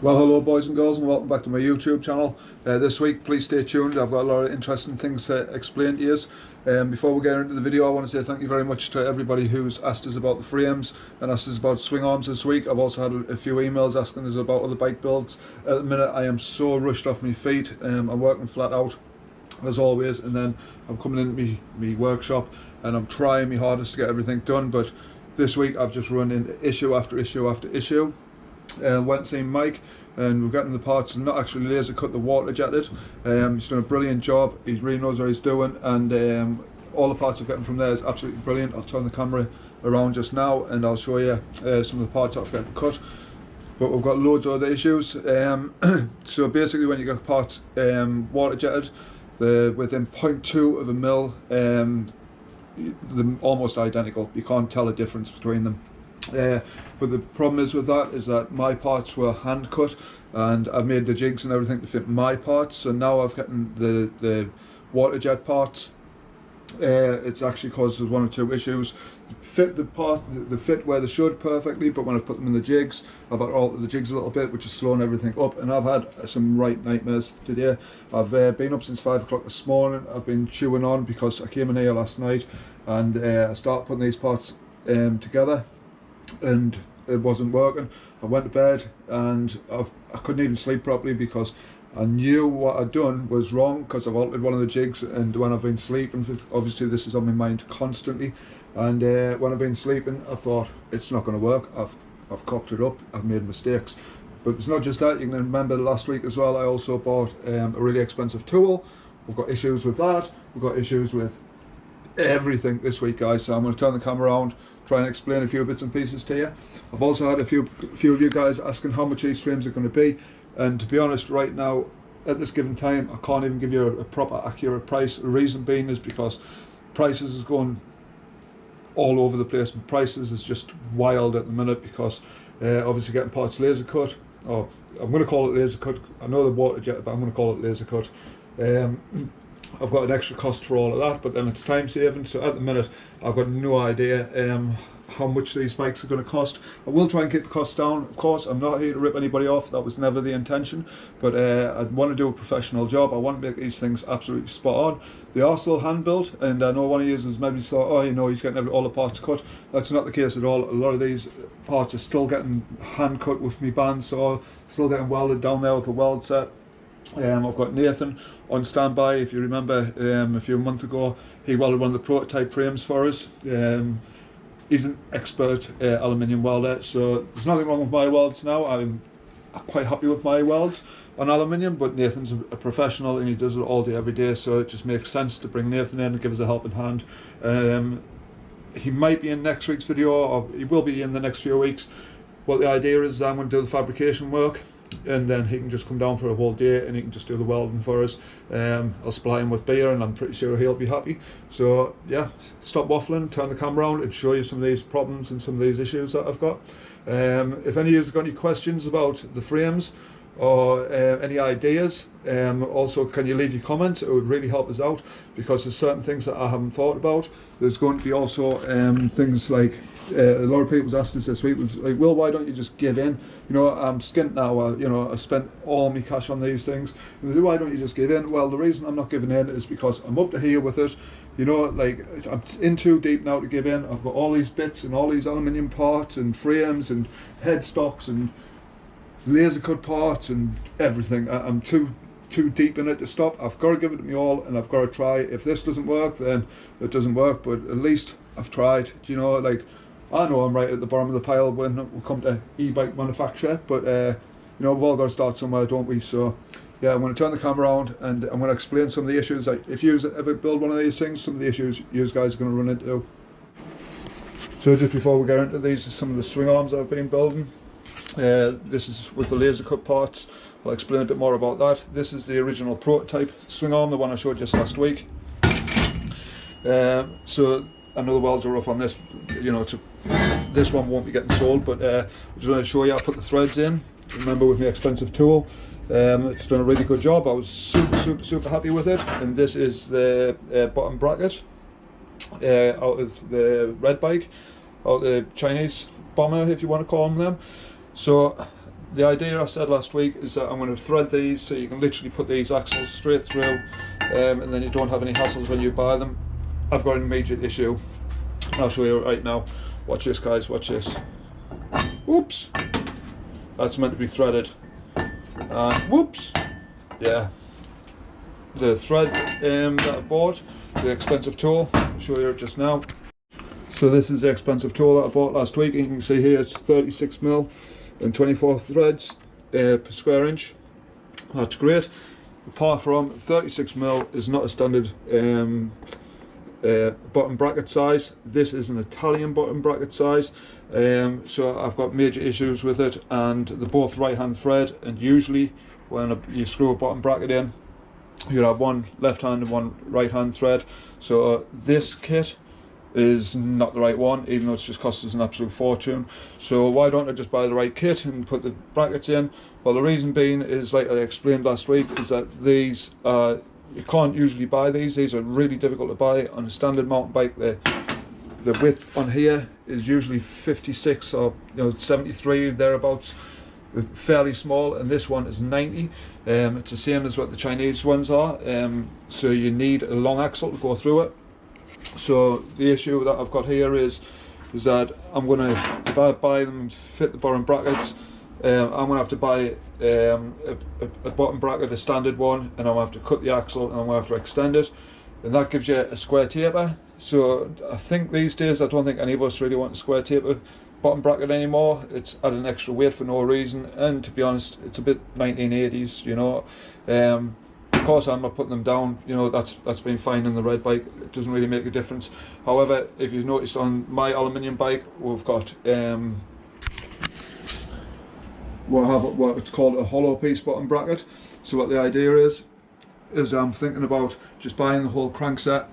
Well, hello boys and girls, and welcome back to my YouTube channel. This week, please stay tuned. I've got a lot of interesting things to explain to you. Before we get into the video, I want to say thank you very much to everybody who's asked us about the frames and asked us about swing arms this week. I've also had a few emails asking us about other bike builds. At the minute, I am so rushed off my feet. I'm working flat out, as always, and then I'm coming into my workshop and I'm trying my hardest to get everything done. But this week, I've just run into issue after issue after issue. Went and seen Mike, and we've gotten the parts not actually laser cut, the water jetted. He's done a brilliant job. He really knows what he's doing, and all the parts I've gotten from there is absolutely brilliant. I'll turn the camera around just now and I'll show you some of the parts I've gotten cut. But we've got loads of other issues. So basically, when you get parts water jetted, they're within 0.2 of a mil, they're almost identical. You can't tell a difference between them. But the problem is with that is that my parts were hand cut, and I've made the jigs and everything to fit my parts. So now I've gotten the water jet parts. It's actually caused one or two issues. Fit the part, they fit where they should perfectly, but when I put them in the jigs, I've had to alter the jigs a little bit, which is slowing everything up. And I've had some right nightmares today. I've been up since 5 o'clock this morning. I've been chewing on because I came in here last night and I started putting these parts together, and it wasn't working. I went to bed and I couldn't even sleep properly because I knew what I'd done was wrong, because I've altered one of the jigs, and when I've been sleeping, obviously this is on my mind constantly, and when I've been sleeping I thought it's not going to work. I've cocked it up, I've made mistakes. But it's not just that. You can remember last week as well, I also bought a really expensive tool. We've got issues with that. We've got issues with everything this week, guys, so I'm going to turn the camera around, try and explain a few bits and pieces to you. I've also had a few of you guys asking how much these frames are going to be, and to be honest, right now at this given time I can't even give you a proper accurate price. The reason being is because prices is going all over the place, and prices is just wild at the minute because obviously getting parts laser cut, or I'm going to call it laser cut. I know the water jet, but I'm going to call it laser cut. I've got an extra cost for all of that, but then it's time saving. So at the minute I've got no idea how much these bikes are going to cost. I will try and keep the costs down, of course. I'm not here to rip anybody off, that was never the intention, but I want to do a professional job. I want to make these things absolutely spot on. They are still hand built, and I know one of you has maybe thought, oh, you know, he's getting all the parts cut. That's not the case at all. A lot of these parts are still getting hand cut with me bandsaw, still getting welded down there with a weld set. I've got Nathan on standby. If you remember, a few months ago he welded one of the prototype frames for us. He's an expert aluminium welder, so there's nothing wrong with my welds now. I'm quite happy with my welds on aluminium, but Nathan's a professional and he does it all day every day, so it just makes sense to bring Nathan in and give us a helping hand. He might be in next week's video, or he will be in the next few weeks. What the idea is, I'm going to do the fabrication work, and then he can just come down for a whole day and he can just do the welding for us. I'll supply him with beer and I'm pretty sure he'll be happy. So yeah, stop waffling, turn the camera around and show you some of these problems and some of these issues that I've got. If any of you have got any questions about the frames or any ideas, also can you leave your comments? It would really help us out, because there's certain things that I haven't thought about. There's going to be also things like, a lot of people's asked us this week was like, Will, why don't you just give in? You know, I'm skint now, you know, I've spent all my cash on these things. Why don't you just give in? Well, the reason I'm not giving in is because I'm up to here with it. You know, like, I'm in too deep now to give in. I've got all these bits and all these aluminium parts and frames and headstocks and laser cut parts and everything. I'm too deep in it to stop. I've got to give it to me all, and I've got to try. If this doesn't work, then it doesn't work, but at least I've tried. Do you know, like, I know I'm right at the bottom of the pile when we come to e-bike manufacture, but you know, we've all got to start somewhere, don't we? So yeah, I'm going to turn the camera around and I'm going to explain some of the issues. Like, if you ever build one of these things, some of the issues you guys are going to run into. So just before we get into these, are some of the swing arms I've been building. This is with the laser cut parts. I'll explain a bit more about that. This is the original prototype swing arm, the one I showed just last week. So I know the welds are rough on this, you know, this one won't be getting sold, but I just want to show you. I put the threads in, remember, with my expensive tool. It's done a really good job. I was super happy with it. And this is the bottom bracket out of the red bike, out of the Chinese bomber, if you want to call them. So the idea I said last week is that I'm going to thread these so you can literally put these axles straight through, and then you don't have any hassles when you buy them. I've got an immediate issue. I'll show you right now. Watch this, guys, watch this. Whoops! That's meant to be threaded. Whoops! Yeah. The thread that I bought, the expensive tool, I'll show you just now. So this is the expensive tool that I bought last week, and you can see here it's 36mm and 24 threads per square inch. That's great. Apart from 36mm is not a standard bottom bracket size. This is an Italian bottom bracket size, so I've got major issues with it, and they're both right hand thread, and usually when you screw a bottom bracket in, you have one left hand and one right hand thread. So this kit is not the right one, even though it's just cost us an absolute fortune. So why don't I just buy the right kit and put the brackets in? Well, the reason being is, like I explained last week, is that these you can't usually buy these. These are really difficult to buy on a standard mountain bike. The width on here is usually 56 or 73 thereabouts. It's fairly small, and this one is 90. It's the same as what the Chinese ones are. So you need a long axle to go through it. So the issue that I've got here is that I'm gonna, if I buy them and fit the bottom brackets, I'm gonna have to buy a bottom bracket, a standard one, and I'm gonna have to cut the axle and I'm gonna have to extend it, and that gives you a square taper. So I think these days, I don't think any of us really want a square taper bottom bracket anymore. It's at an extra weight for no reason, and to be honest, it's a bit 1980s, you know. Of course, I'm not putting them down, you know, that's been fine on the red bike. It doesn't really make a difference. However, if you've noticed on my aluminium bike, we've got what it's called a hollow piece bottom bracket. So what the idea is I'm thinking about just buying the whole crankset.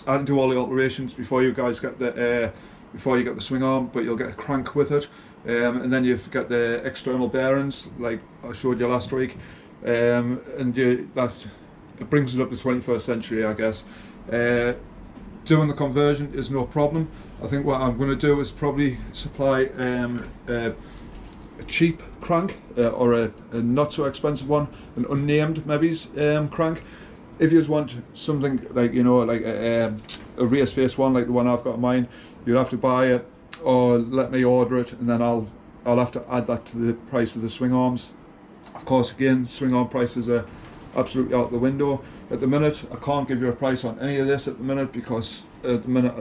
I can do all the alterations before you guys get the before you get the swing arm, but you'll get a crank with it, and then you've got the external bearings like I showed you last week, and that it brings it up to 21st century, I guess. Doing the conversion is no problem. I think what I'm going to do is probably supply a cheap crank, or a not so expensive one, an unnamed maybe crank. If you just want something like, you know, like a race face one like the one I've got in mine, you'll have to buy it or let me order it, and then I'll have to add that to the price of the swing arms. Of course, again, swing arm prices are absolutely out the window at the minute. I can't give you a price on any of this at the minute, because at the minute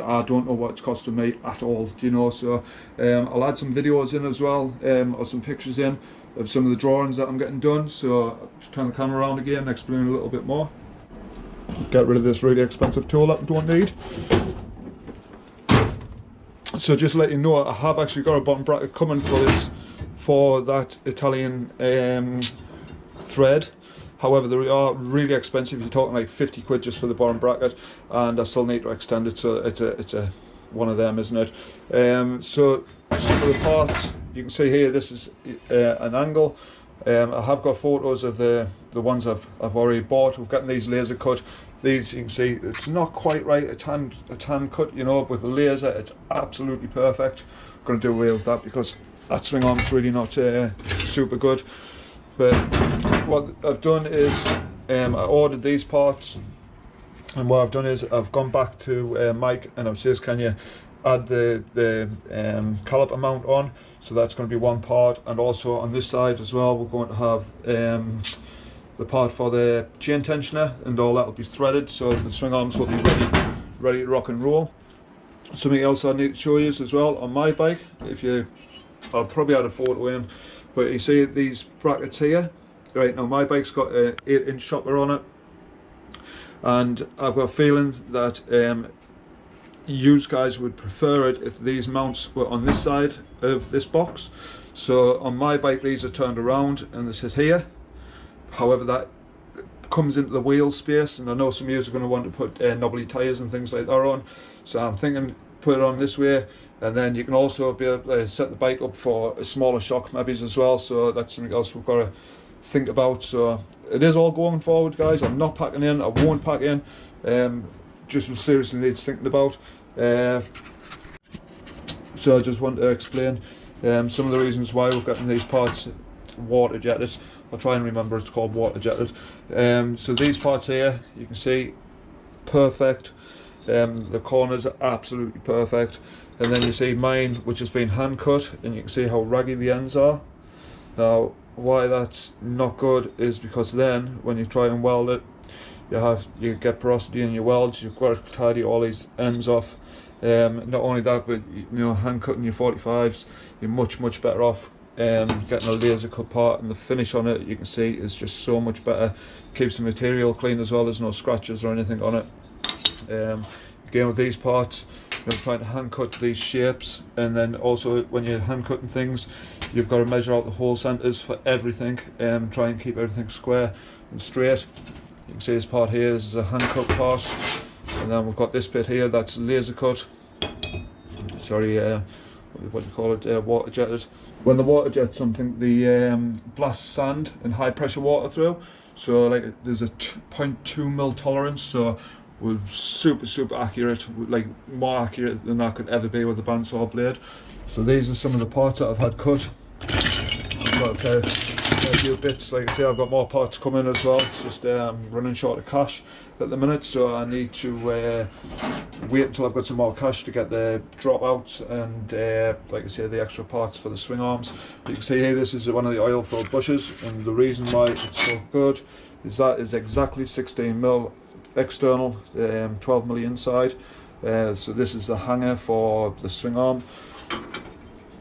I don't know what it's costing me at all, you know. So I'll add some videos in as well, or some pictures in of some of the drawings that I'm getting done. So I'll turn the camera around again and explain a little bit more. Get rid of this really expensive tool that I don't need. So just to let you know, I have actually got a bottom bracket coming for that Italian thread. However, they are really expensive. You're talking like 50 quid just for the bottom bracket, and I still need to extend it, so it's a one of them, isn't it? So some of the parts you can see here, this is an angle. I have got photos of the ones I've already bought. We've gotten these laser cut. These, you can see, it's not quite right, a tan cut, you know. With the laser, it's absolutely perfect. I'm going to do away with that because that swing arm's really not super good. But what I've done is I ordered these parts, and what I've done is I've gone back to Mike and I've said, can you add the caliper mount on? So that's going to be one part, and also on this side as well we're going to have the part for the chain tensioner, and all that will be threaded, so the swing arms will be ready to rock and roll. Something else I need to show you as well on my bike, I'll probably add a photo in, but you see these brackets here, right? Now my bike's got an 8-inch shopper on it, and I've got a feeling that you guys would prefer it if these mounts were on this side of this box. So on my bike these are turned around and they sit here. However, that comes into the wheel space, and I know some of you are going to want to put knobbly tyres and things like that on, so I'm thinking put it on this way, and then you can also be able to set the bike up for a smaller shock maybe as well. So that's something else we've got to think about. So it is all going forward, guys. I'm not packing in, I won't pack in, just seriously needs thinking about. So I just want to explain, Some of the reasons why we've gotten these parts water jetted, I'll try and remember it's called water jetted. So these parts here, you can see, perfect. The corners are absolutely perfect, and then you see mine, which has been hand cut, and you can see how raggy the ends are. Now, why that's not good is because then when you try and weld it, you get porosity in your welds. You've got to tidy all these ends off. Not only that, but you know, hand cutting your 45s, you're much better off getting a laser cut part, and the finish on it, you can see, is just so much better. Keeps the material clean as well. There's no scratches or anything on it. Again, with these parts, you're trying to hand cut these shapes, and then also when you're hand cutting things, you've got to measure out the hole centers for everything, try and keep everything square and straight. You can see this part here is a hand cut part, and then we've got this bit here that's laser cut. Sorry, what do you call it? Water jetted. When the water jets something, the blasts sand and high pressure water through. So like there's a 0.2 mil tolerance. So we're super accurate, like more accurate than that could ever be with a bandsaw blade. So these are some of the parts that I've had cut. I've got a few bits, like I say, I've got more parts coming as well. It's just running short of cash at the minute, so I need to wait until I've got some more cash to get the dropouts and like I say, the extra parts for the swing arms. But you can see here, this is one of the oil filled bushes, and the reason why it's so good is that is exactly 16 mil external, 12 mil inside. So this is the hanger for the swing arm,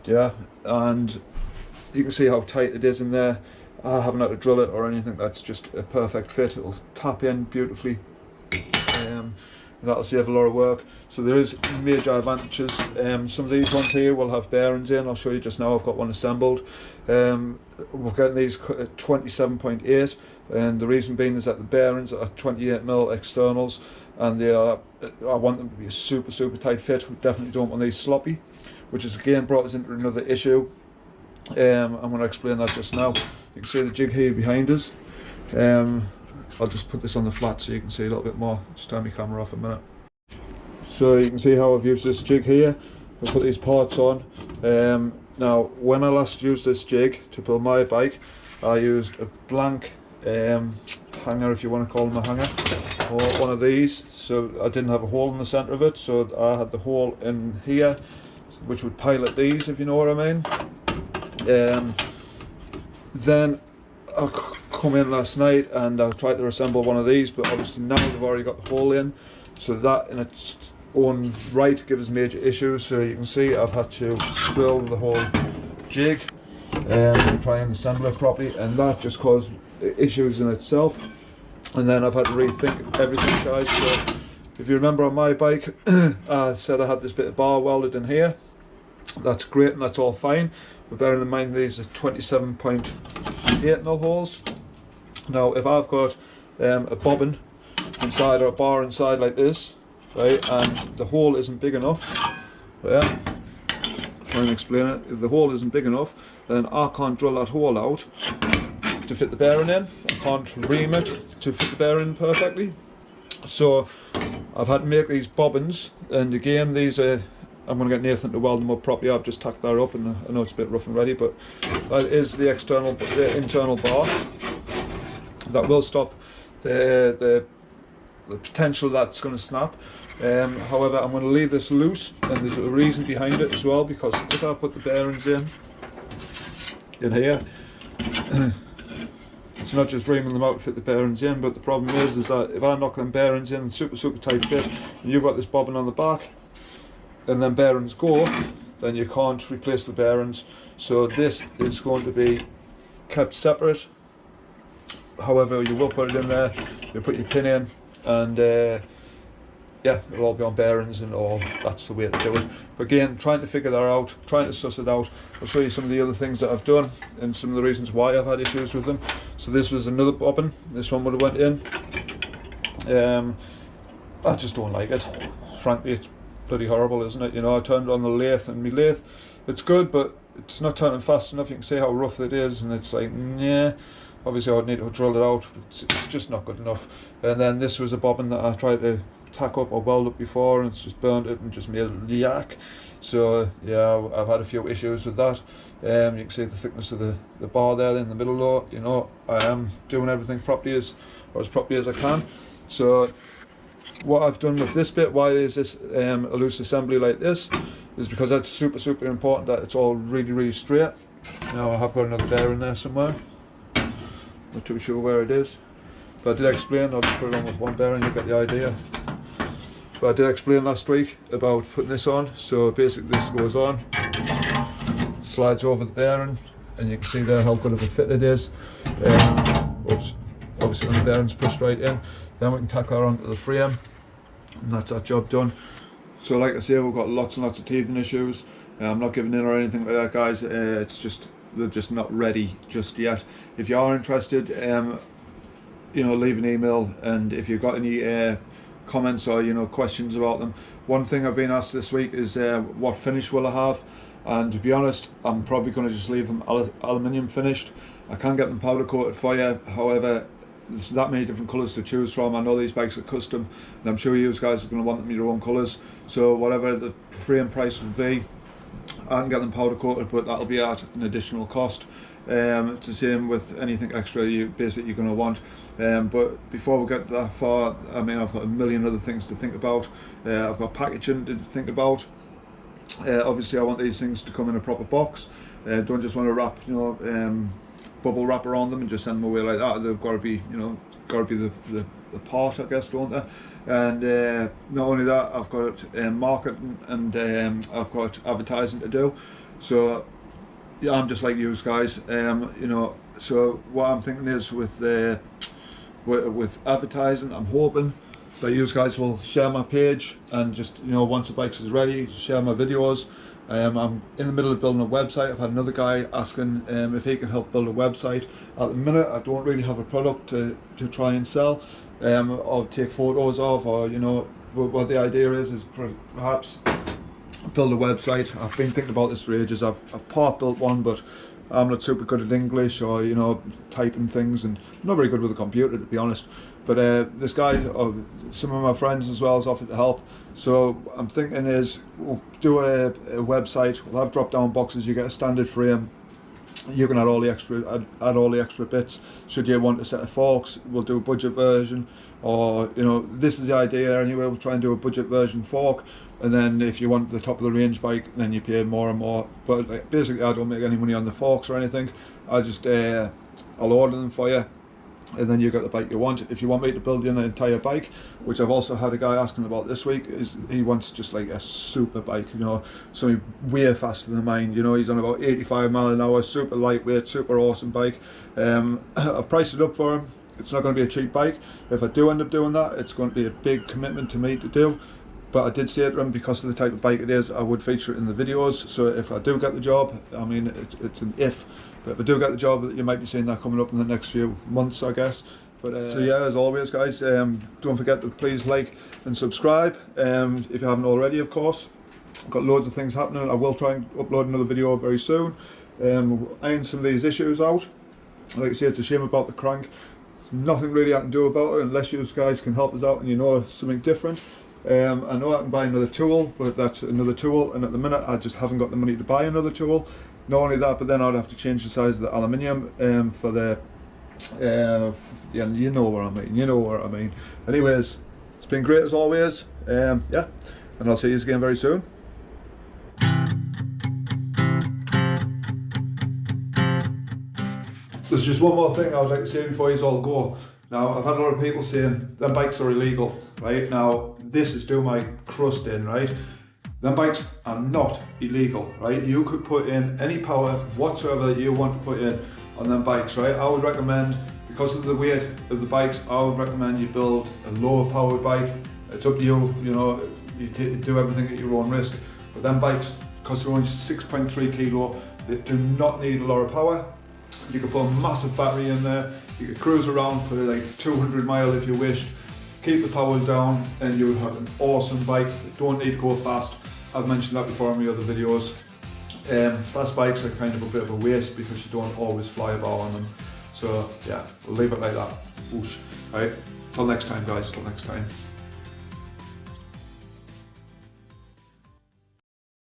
yeah, and you can see how tight it is in there. I haven't had to drill it or anything. That's just a perfect fit. It'll tap in beautifully. That'll save a lot of work. So there is major advantages. Some of these ones here will have bearings in. I'll show you just now. I've got one assembled. We're getting these at 27.8, and the reason being is that the bearings are 28 mil externals, and they are. I want them to be a super tight fit. We definitely don't want these sloppy, which has again brought us into another issue. I'm going to explain that just now. You can see the jig here behind us. I'll just put this on the flat so you can see a little bit more. Just turn my camera off a minute. So you can see how I've used this jig here. I'll put these parts on. Now, when I last used this jig to build my bike, I used a blank hanger, if you want to call them a hanger, or one of these. So I didn't have a hole in the centre of it, so I had the hole in here, which would pilot these, if you know what I mean. Then I come in last night and I tried to assemble one of these, but obviously now they've already got the hole in, so that in its own right gives major issues. So you can see I've had to drill the whole jig and try and assemble it properly, and that just caused issues in itself. And then I've had to rethink everything, guys. So if you remember on my bike, I said I had this bit of bar welded in here. That's great and that's all fine, but bearing in mind these are 27.8 mil holes. Now if I've got a bobbin inside or a bar inside like this, right, and the hole isn't big enough, yeah, try and explain it. If the hole isn't big enough, then I can't drill that hole out to fit the bearing in. I can't ream it to fit the bearing perfectly. So I've had to make these bobbins, and again these are, I'm going to get Nathan to weld them up properly. I've just tacked that up, and I know it's a bit rough and ready, but that is the internal bar that will stop the potential that's going to snap. However, I'm going to leave this loose, and there's a reason behind it as well, because if I put the bearings in here, it's not just reaming them out to fit the bearings in, but the problem is that if I knock them bearings in, super tight fit, and you've got this bobbin on the back, and then bearings go, then you can't replace the bearings. So this is going to be kept separate. However, you will put it in there, you put your pin in, and yeah, it'll all be on bearings and all. That's the way to do it. But again, trying to figure that out, trying to suss it out. I'll show you some of the other things that I've done and some of the reasons why I've had issues with them. So this was another bobbin. This one would have went in. I just don't like it. Frankly, it's bloody horrible, isn't it? You know, I turned on the lathe, and my lathe, it's good, but it's not turning fast enough. You can see how rough it is, and it's like, yeah, obviously I would need to drill it out, it's just not good enough. And then this was a bobbin that I tried to tack up or weld up before, and it's just burnt it and just made it yak. So yeah, I've had a few issues with that. You can see the thickness of the bar there in the middle though. You know, I am doing everything properly as I can. So what I've done with this bit, why is this a loose assembly like this, is because that's super important that it's all really straight. Now I have got another bearing there somewhere, not too sure where it is, but I did explain, I'll just put it on with one bearing, you get the idea. But I did explain last week about putting this on. So basically this goes on, slides over the bearing, and you can see there how good of a fit it is. Oops, obviously when the bearing's pushed right in, then we can tack that onto the frame, and that's that job done. So like I say, we've got lots and lots of teething issues. I'm not giving in or anything like that, guys. It's just, they're just not ready just yet. If you are interested, you know, leave an email, and if you've got any comments or, you know, questions about them. One thing I've been asked this week is what finish will I have, and to be honest, I'm probably going to just leave them aluminium finished. I can get them powder coated for you, however there's that many different colours to choose from. I know these bikes are custom, and I'm sure you guys are going to want them in your own colours, so whatever the frame price will be, I can get them powder coated, but that'll be at an additional cost. It's the same with anything extra you're going to want. But before we get that far, I mean, I've got a million other things to think about. I've got packaging to think about. Obviously I want these things to come in a proper box. Don't just want to wrap, you know, bubble wrap around them and just send them away like that. They've got to be, you know, the part, I guess, don't they? And not only that, I've got marketing and I've got advertising to do. So yeah, I'm just like you guys, you know. So what I'm thinking is with advertising, I'm hoping that you guys will share my page, and just, you know, once the bikes is ready, share my videos. I'm in the middle of building a website. I've had another guy asking if he can help build a website. At the minute I don't really have a product to try and sell or take photos of, or, you know, what the idea is perhaps build a website. I've been thinking about this for ages. I've part built one, but I'm not super good at English or, you know, typing things, and I'm not very good with a computer, to be honest. But this guy, or some of my friends as well, has offered to help. So I'm thinking is we'll do a website. We'll have drop down boxes. You get a standard frame. You can add all the extra bits. Should you want a set of forks, we'll do a budget version. Or, you know, this is the idea anyway. We'll try and do a budget version fork, and then if you want the top of the range bike, then you pay more and more. But like, basically I don't make any money on the forks or anything. I just I'll order them for you, and then you get the bike you want. If you want me to build you an entire bike, which I've also had a guy asking about this week, is he wants just like a super bike, you know, something way faster than mine. You know, he's on about 85 miles an hour, super lightweight, super awesome bike. I've priced it up for him. It's not going to be a cheap bike. If I do end up doing that, it's going to be a big commitment to me to do. But I did say to him, because of the type of bike it is, I would feature it in the videos. So if I do get the job, I mean, it's an if, but if I do get the job, you might be seeing that coming up in the next few months, I guess. But so yeah, as always, guys, don't forget to please like and subscribe, if you haven't already, of course. I've got loads of things happening. I will try and upload another video very soon. Iron some of these issues out. Like I say, it's a shame about the crank. There's nothing really I can do about it unless you guys can help us out and you know something different. I know I can buy another tool, but that's another tool, and at the minute I just haven't got the money to buy another tool. Not only that, but then I'd have to change the size of the aluminium for the yeah, you know what I mean. Anyways, it's been great as always. Yeah, and I'll see you again very soon. There's just one more thing I would like to say before you all go. Now, I've had a lot of people saying them bikes are illegal, right? Now, this is doing my crust in, right? Them bikes are not illegal, right? You could put in any power whatsoever that you want to put in on them bikes, right? I would recommend, because of the weight of the bikes, I would recommend you build a lower powered bike. It's up to you, you know, you do everything at your own risk. But them bikes, because they're only 6.3 kilo, they do not need a lot of power. You could put a massive battery in there. You could cruise around for like 200 miles if you wished. Keep the power down and you would have an awesome bike. You don't need to go fast. I've mentioned that before in my other videos. Fast bikes are kind of a bit of a waste because you don't always fly about on them. So yeah, we'll leave it like that. Whoosh. Right, till next time guys, till next time.